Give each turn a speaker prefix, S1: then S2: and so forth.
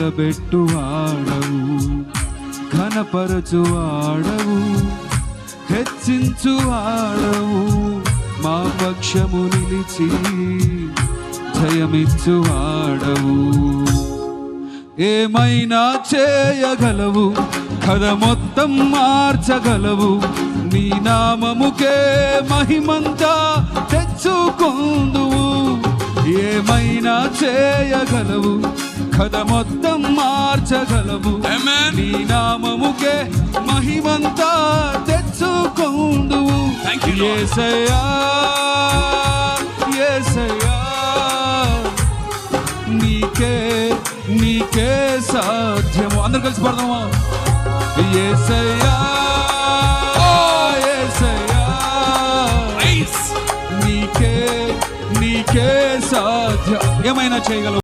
S1: నిలబెట్టువాడవు, ఘనపరచువాడవు, హెచ్చించువాడవు, మా పక్షము నిలిచి జయమిచ్చువాడవు. ఏమైనా చేయగలవు, కథ మొత్తం మార్చగలవు, నీ నామముకే మహిమంతా తెచ్చుకొందువు. ఏమైనా చేయగలవు, కథ మొత్తం మార్చగలవు, నీ నామముకే మహిమంతా తెచ్చుకొందువు. యేసయ్యా యేసయ్యా నీకే సాధ్యము. అందరు కలిసి పడదామా? యేసయ్యా యేసయ్యా నీకే సాధ్యం. ఏమైనా చేయగలవు.